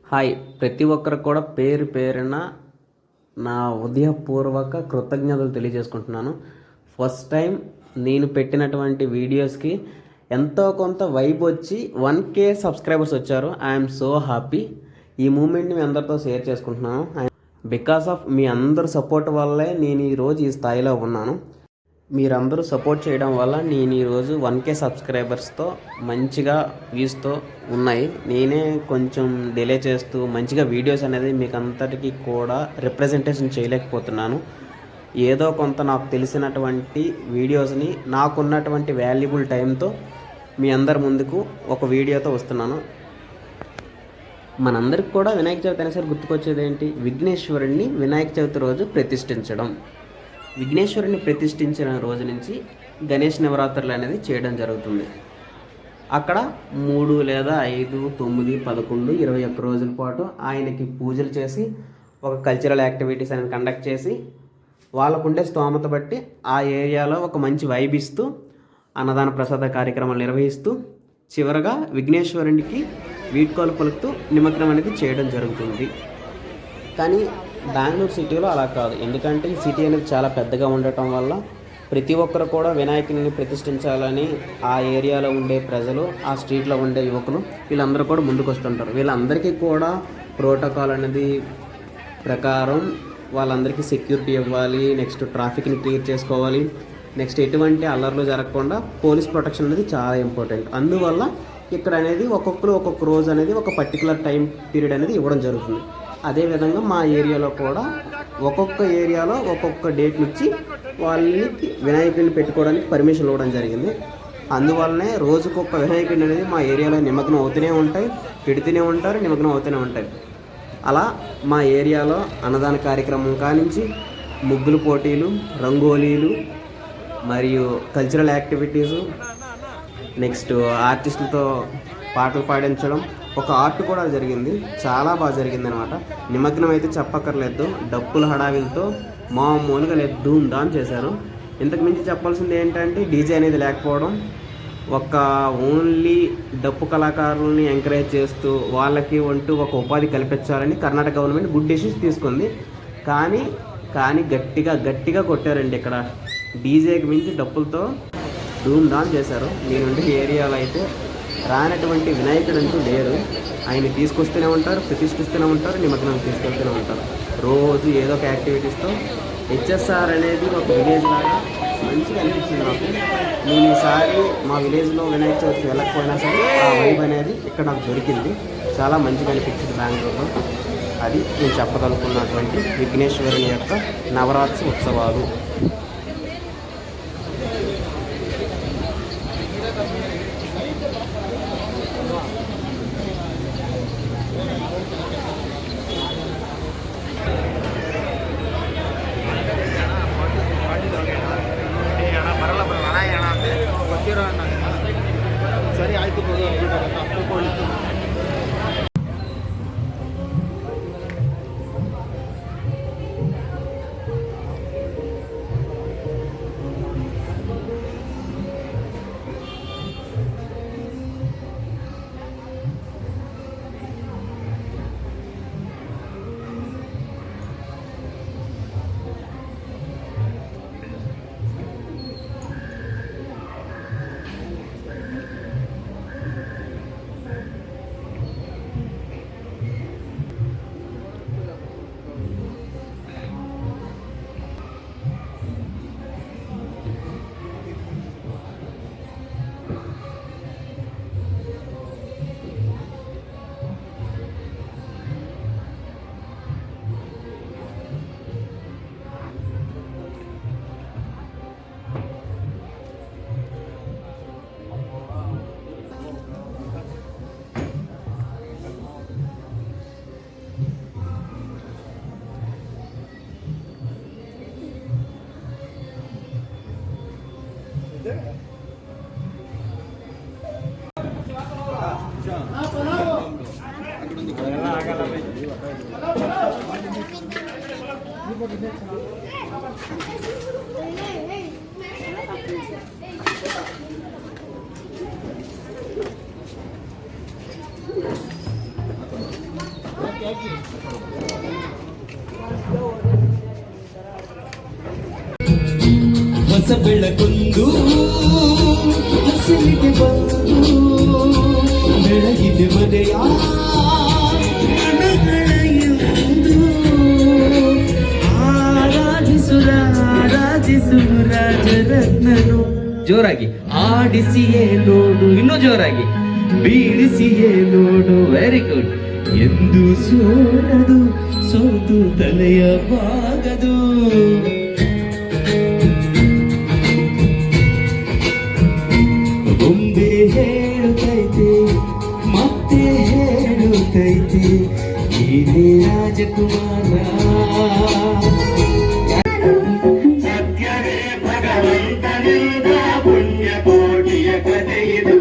Hi ప్రతి ఒక్కరు కూడా పేరు పేరున నా ఉదయపూర్వక కృతజ్ఞతలు తెలియజేసుకుంటున్నాను. ఫస్ట్ టైం నేను పెట్టినటువంటి వీడియోస్కి ఎంతో కొంత వైబ్ వచ్చి 1K సబ్స్క్రైబర్స్ వచ్చారు. I'm so happy. ఈ మూమెంట్ని మీ అందరితో షేర్ చేసుకుంటున్నాను. బికాస్ ఆఫ్ మీ అందరు సపోర్ట్ వల్లే నేను ఈరోజు ఈ స్థాయిలో ఉన్నాను. మీరందరూ సపోర్ట్ చేయడం వల్ల నేను ఈరోజు 1K సబ్స్క్రైబర్స్తో మంచిగా వ్యూస్తో ఉన్నాయి. నేనే కొంచెం డిలే చేస్తూ మంచిగా వీడియోస్ అనేది మీకు అంతటికీ కూడా రిప్రజెంటేషన్ చేయలేకపోతున్నాను. ఏదో కొంత నాకు తెలిసినటువంటి వీడియోస్ని నాకున్నటువంటి వాల్యుబుల్ టైంతో మీ అందరి ముందుకు ఒక వీడియోతో వస్తున్నాను. మనందరికి కూడా వినాయక చవితి అనేసరి గుర్తుకొచ్చేది ఏంటి? విఘ్నేశ్వరుడిని వినాయక చవితి రోజు ప్రతిష్ఠించడం. విఘ్నేశ్వరుని ప్రతిష్ఠించిన రోజు నుంచి గణేష్ నవరాత్రులు అనేది చేయడం జరుగుతుంది. అక్కడ 3 లేదా 5, 9, 11, 21 రోజుల పాటు ఆయనకి పూజలు చేసి ఒక కల్చరల్ యాక్టివిటీస్ అనేది కండక్ట్ చేసి వాళ్ళకుండే స్తోమత బట్టి ఆ ఏరియాలో ఒక మంచి వైబ్ ఇస్తూ అన్నదాన ప్రసాద కార్యక్రమాలు నిర్వహిస్తూ చివరగా విఘ్నేశ్వరునికి వీడ్కోలు పలుకుతూ నిమగ్నం అనేది చేయడం జరుగుతుంది. కానీ బెంగళూరు సిటీలో అలా కాదు. ఎందుకంటే ఈ సిటీ అనేది చాలా పెద్దగా ఉండటం వల్ల ప్రతి ఒక్కరు కూడా వినాయకుని ప్రతిష్ఠించాలని ఆ ఏరియాలో ఉండే ప్రజలు, ఆ స్ట్రీట్లో ఉండే యువకులు వీళ్ళందరూ కూడా ముందుకు వస్తుంటారు. వీళ్ళందరికీ కూడా ప్రోటోకాల్ అనేది ప్రకారం వాళ్ళందరికీ సెక్యూరిటీ ఇవ్వాలి, నెక్స్ట్ ట్రాఫిక్ని క్లియర్ చేసుకోవాలి, నెక్స్ట్ ఎటువంటి అల్లర్లు జరగకుండా పోలీస్ ప్రొటెక్షన్ అనేది చాలా ఇంపార్టెంట్. అందువల్ల ఇక్కడ అనేది ఒక్కొక్క రోజు అనేది ఒక పర్టికులర్ టైం పీరియడ్ అనేది ఇవ్వడం జరుగుతుంది. అదేవిధంగా మా ఏరియాలో కూడా ఒక్కొక్క ఏరియాలో ఒక్కొక్క డేట్ నుంచి వాళ్ళకి వినాయకుడిని పెట్టుకోవడానికి పర్మిషన్ ఇవ్వడం జరిగింది. అందువల్లనే రోజుకొక వినాయకుడిని అనేది మా ఏరియాలో నిమగ్నం అవుతూనే ఉంటాయి, పెడుతూనే ఉంటారు, నిమగ్నం అవుతూనే ఉంటాయి. అలా మా ఏరియాలో అన్నదాన కార్యక్రమం కానించి ముగ్గులు పోటీలు, రంగోలీలు మరియు కల్చరల్ యాక్టివిటీసు, నెక్స్ట్ ఆర్టిస్టులతో పాటలు పాడించడం, ఒక ఆర్ట్ కూడా జరిగింది. చాలా బాగా జరిగింది అనమాట. నిమగ్నం అయితే చెప్పక్కర్లేదు, డప్పుల హడావిలతో మామూలుగా లేదు, ధూమ్ ధామ్ చేశారు. ఇంతకు మించి చెప్పాల్సింది ఏంటంటే డీజే అనేది లేకపోవడం, ఒక ఓన్లీ డప్పు కళాకారులని ఎంకరేజ్ చేస్తూ వాళ్ళకి ఒక ఉపాధి కల్పించాలని కర్ణాటక గవర్నమెంట్ గుడ్ డెసిషన్ తీసుకుంది. కానీ గట్టిగా కొట్టారండి. ఇక్కడ డీజేకి మించి డప్పులతో ధూమ్ ధామ్ చేశారు. నేనుండే ఏరియాలో అయితే రానటువంటి వినాయకుడు అంటూ లేరు. ఆయన తీసుకొస్తూనే ఉంటారు, ప్రతిష్ఠిస్తూనే ఉంటారు, నిమగ్నం తీసుకెళ్తూనే ఉంటారు. రోజు ఏదో ఒక యాక్టివిటీస్తో హెచ్ఎస్ఆర్ అనేది ఒక విలేజ్ లాగా మంచిగా అనిపించింది నాకు. నేను ఈసారి మా విలేజ్లో వినాయక చవితికి వెళ్ళకపోయినా సరే ఆ వైబ్ అనేది ఇక్కడ నాకు దొరికింది. చాలా మంచిగా అనిపించింది బెంగళూరులో. అది నేను చెప్పగలుగుతున్నటువంటి విఘ్నేశ్వరుని యొక్క నవరాత్రి ఉత్సవాలు. ಸರಿ ಆಯ್ತು. ಹೊಸ ಬೆಳಕೊಂದು ಹಸಿರಿಗೆ ಬಂದು ಬೆಳಗಿದೆ ಮನೆಯ ಆರಾಧಿಸು ರಾಜರತ್ನನು. ಜೋರಾಗಿ ಆಡಿಸಿಯೇ ನೋಡು, ಇನ್ನೂ ಜೋರಾಗಿ ಬೀಳಿಸಿಯೇ ನೋಡು. Very good. ಎಂದು ಸೋಲದು ಸೋತು ತಲೆಯ ಬಾಗದು. ಬೊಂಬೆ ಹೇಳುತ್ತೈತೆ ಮತ್ತೆ ಹೇಳುತ್ತೈತೆ ನೀನೇ ರಾಜಕುಮಾರ. ಸತ್ಯವೇ ಭಗವಂತನಿಂದ ಪುಣ್ಯ ಕೋಟಿಯ ಕಥೆಯಿದು.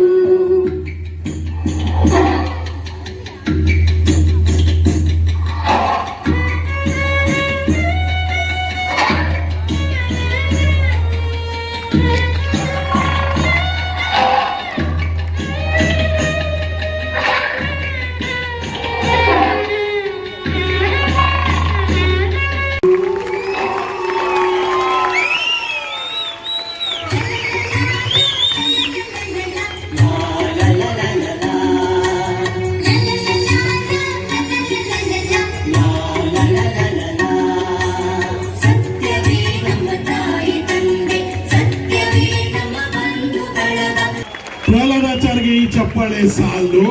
ಪ್ರಹ್ಲಾದಾಚಾರ್ಯಗೆ ಈ ಚಪ್ಪಾಳೆ ಸಾಲು.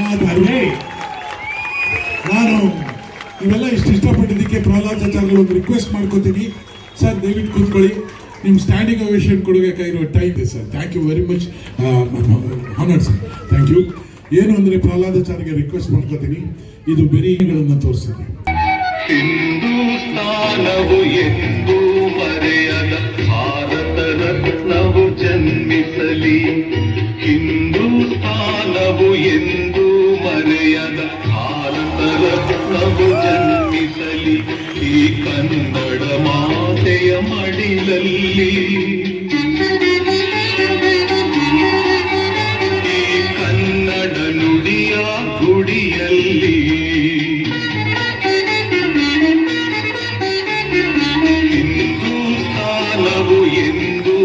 ಆದರೆ ನಾನು ನೀವೆಲ್ಲ ಇಷ್ಟಪಟ್ಟಿದ್ದಕ್ಕೆ ಪ್ರಹ್ಲಾದಾಚಾರ್ಯಗಳು ಒಂದು ರಿಕ್ವೆಸ್ಟ್ ಮಾಡ್ಕೋತೀನಿ. ಸರ್ ದಯವಿಟ್ಟು ಕೂತ್ಕೊಳ್ಳಿ. ನಿಮ್ಮ ಸ್ಟ್ಯಾಂಡಿಂಗ್ ಓವೇಷನ್ ಕೊಡಬೇಕಾಗಿರೋ ಟೈಮ್ ಇದೆ sir. Thank you very much honoured sir. Thank you. ಏನು ಅಂದರೆ ಪ್ರಹ್ಲಾದಾಚಾರ್ಯಗೆ ರಿಕ್ವೆಸ್ಟ್ ಮಾಡ್ಕೋತೀನಿ, ಇದು ಬೆರಿಗಳನ್ನು ತೋರಿಸ್ತೀನಿ. ಹಿಂದೂಸ್ತಾನವು ಎಂದು ಮರೆಯದ ಭಾರತ ರತ್ನವು ಜನ್ಮಿಸಲಿ. ಹಿಂದೂಸ್ತಾನವು ಎಂದು ಮರೆಯದ ಭಾರತ ರತ್ನವು ಜನ್ಮಿಸಲಿ. ಈ ಕನ್ನಡ ಮಾತೆಯ ಮಡಿಲಲ್ಲಿ, ಈ ಕನ್ನಡ ನುಡಿಯ ಗುಡಿಯಲ್ಲಿ ಹಿಂದೂಸ್ತಾನವು ಎಂದು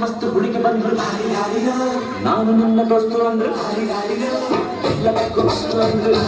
ಮಸ್ತ್ ಹುಡುಗಿ ಬಂದ್ರು ನಾನು ನನ್ನ ದೋಸ್ತು ಅಂದ್ರೆ ಎಲ್ಲ ಮಸ್ತು ಅಂದ್ರೆ